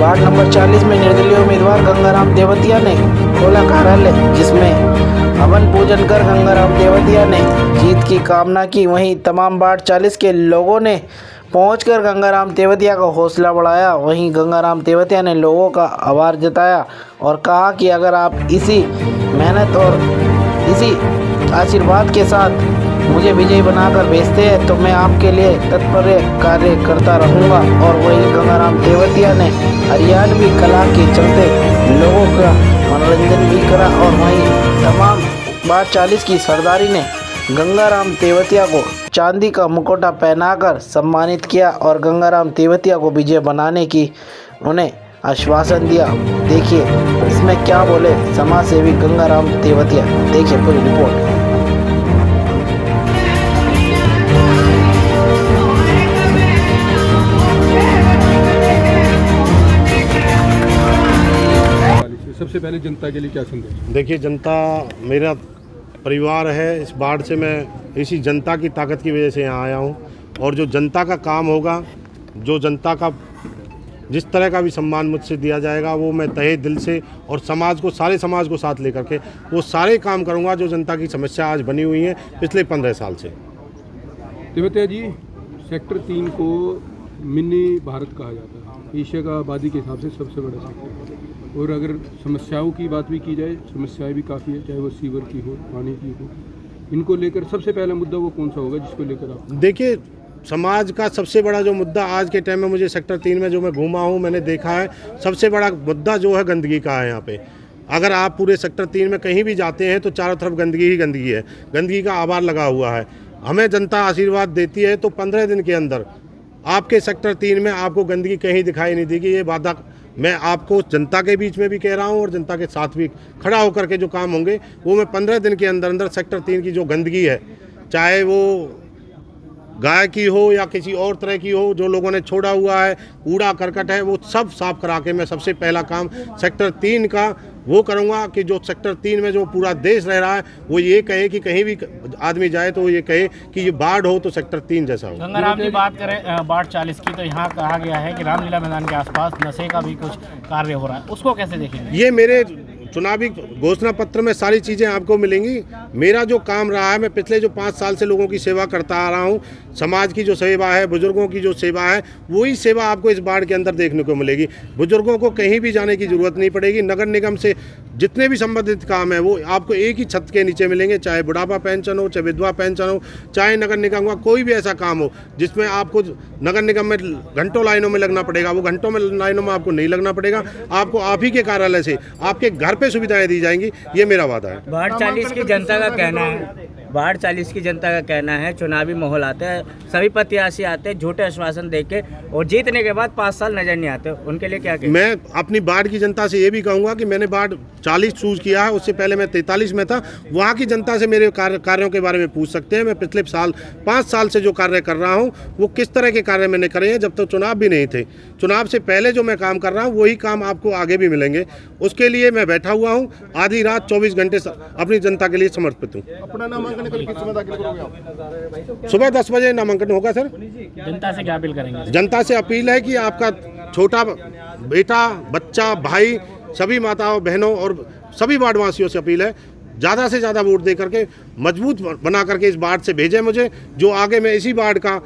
Ward number 40 में निर्दलीय उम्मीदवार गंगाराम तेवतिया ने खोला कार्यालय, जिसमें हवन पूजन कर गंगाराम तेवतिया ने जीत की कामना की। वहीं तमाम वार्ड 40 के लोगों ने पहुंचकर गंगाराम तेवतिया का हौसला बढ़ाया। वहीं गंगाराम तेवतिया ने लोगों का आभार जताया और कहा कि अगर आप इसी मेहनत और इसी आशीर्वाद के साथ मुझे विजयी बनाकर भेजते हैं तो मैं आपके लिए तत्पर कार्य करता रहूंगा। और वहीं गंगाराम तेवतिया ने हरियाणवी कला के चलते लोगों का मनोरंजन भी करा। और वहीं तमाम वार्ड 40 की सरदारी ने गंगाराम तेवतिया को चांदी का मुकुटा पहनाकर सम्मानित किया और गंगाराम तेवतिया को विजय बनाने की उन्हें आश्वासन दिया। देखिए इसमें क्या बोले समाज सेवी गंगाराम तेवतिया, देखिए पूरी रिपोर्ट। सबसे पहले जनता के लिए क्या संदेश? देखिए, जनता मेरा परिवार है। इस वार्ड से मैं इसी जनता की ताकत की वजह से यहाँ आया हूँ और जो जनता का काम होगा, जो जनता का जिस तरह का भी सम्मान मुझसे दिया जाएगा वो मैं तहे दिल से और समाज को, सारे समाज को साथ लेकर के वो सारे काम करूँगा जो जनता की समस्या आज बनी हुई है पिछले 15 साल से। तेवतिया जी, सेक्टर 3 को मिनी भारत कहा जाता है, एशिया का आबादी के हिसाब से सबसे बड़ा सेक्टर है। और अगर समस्याओं की बात भी की जाए, समस्याएं भी काफ़ी है, चाहे वो सीवर की हो, पानी की हो। इनको लेकर सबसे पहला मुद्दा वो कौन सा होगा जिसको लेकर आप? देखिए, समाज का सबसे बड़ा जो मुद्दा आज के टाइम में मुझे सेक्टर 3 में जो मैं घूमा हूँ, मैंने देखा है सबसे बड़ा मुद्दा जो है गंदगी का है। यहाँ पे अगर आप पूरे सेक्टर 3 में कहीं भी जाते हैं तो चारों तरफ गंदगी ही गंदगी है, गंदगी का आभार लगा हुआ है। हमें जनता आशीर्वाद देती है तो 15 दिन के अंदर आपके सेक्टर 3 में आपको गंदगी कहीं दिखाई नहीं देगी। ये वादा मैं आपको जनता के बीच में भी कह रहा हूँ और जनता के साथ भी खड़ा होकर के जो काम होंगे वो मैं 15 दिन के अंदर अंदर सेक्टर 3 की जो गंदगी है, चाहे वो गाय की हो या किसी और तरह की हो, जो लोगों ने छोड़ा हुआ है, कूड़ा करकट है, वो सब साफ करा के मैं सबसे पहला काम सेक्टर 3 का वो करूंगा कि जो सेक्टर 3 में जो पूरा देश रह रहा है वो ये कहे कि कहीं भी आदमी जाए तो वो ये कहे कि ये वार्ड हो तो सेक्टर 3 जैसा हो। गंगाराम की बात करें वार्ड 40 की, तो यहाँ कहा गया है कि रामलीला मैदान के आसपास नशे का भी कुछ कार्य हो रहा है, उसको कैसे देखेंगे? ये मेरे चुनावी घोषणा पत्र में सारी चीज़ें आपको मिलेंगी। मेरा जो काम रहा है, मैं पिछले जो 5 साल से लोगों की सेवा करता आ रहा हूँ, समाज की जो सेवा है, बुजुर्गों की जो सेवा है, वही सेवा आपको इस वार्ड के अंदर देखने को मिलेगी। बुजुर्गों को कहीं भी जाने की ज़रूरत नहीं पड़ेगी। नगर निगम से जितने भी संबंधित काम है वो आपको एक ही छत के नीचे मिलेंगे, चाहे बुढ़ापा पेंशन हो, चाहे विधवा पेंशन हो, चाहे नगर निगम का कोई भी ऐसा काम हो जिसमें आपको नगर निगम में घंटों लाइनों में लगना पड़ेगा, वो घंटों में लाइनों में आपको नहीं लगना पड़ेगा। आपको आप ही के कार्यालय से आपके घर पे सुविधाएं दी जाएंगी, ये मेरा वादा है। वार्ड 40 की जनता का कहना है, वार्ड 40 की जनता का कहना है चुनावी माहौल आता है, सभी प्रत्याशी आते हैं झूठे आश्वासन देके और जीतने के बाद 5 साल नजर नहीं आते, उनके लिए क्या कहें? मैं अपनी वार्ड की जनता से ये भी कहूँगा कि मैंने वार्ड 40 चूज किया है, उससे पहले मैं 43 में था। वहाँ की जनता से मेरे कार्यों के बारे में पूछ सकते हैं। मैं पिछले 5 साल से जो कार्य कर रहा हूँ वो किस तरह के कार्य मैंने करे हैं, जब तक चुनाव भी नहीं थे। चुनाव से पहले जो मैं काम कर रहा हूँ वही काम आपको आगे भी मिलेंगे। उसके लिए मैं बैठा हुआ हूँ, आधी रात 24 घंटे अपनी जनता के लिए समर्पित हूँ। अपना नामांकन कल किस समय दाखिल करोगे आप? सुबह 10 बजे नामांकन होगा सर। जनता से क्या अपील करेंगे? जनता से अपील है कि आपका छोटा बेटा, बच्चा, भाई, सभी माताओं, बहनों और सभी वार्डवासियों से अपील है, ज़्यादा से ज़्यादा वोट दे करके मजबूत बना करके इस वार्ड से भेजें मुझे, जो आगे मैं इसी वार्ड का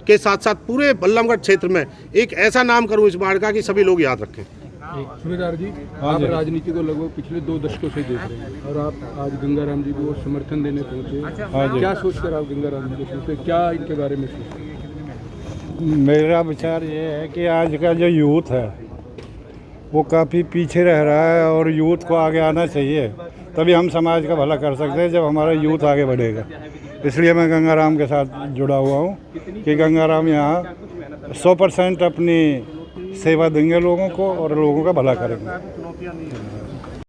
के साथ साथ पूरे बल्लभगढ़ क्षेत्र में एक ऐसा नाम करूं इस वार्ड का कि सभी लोग याद रखें। सूबेदार जी, आप राजनीति को लगभग पिछले 2 दशकों से देख रहे हैं और आप आज गंगाराम जी को समर्थन देने पहुंचे। क्या सोचकर आप गंगाराम जी को सोचते, क्या इनके बारे में सोचते? मेरा विचार ये है कि आज का जो यूथ है वो काफ़ी पीछे रह रहा है और यूथ को आगे आना चाहिए, तभी हम समाज का भला कर सकते हैं जब हमारा यूथ आगे बढ़ेगा। इसलिए मैं गंगाराम के साथ जुड़ा हुआ हूँ कि गंगाराम यहाँ 100% अपनी सेवा देंगे लोगों को और लोगों का भला करेंगे।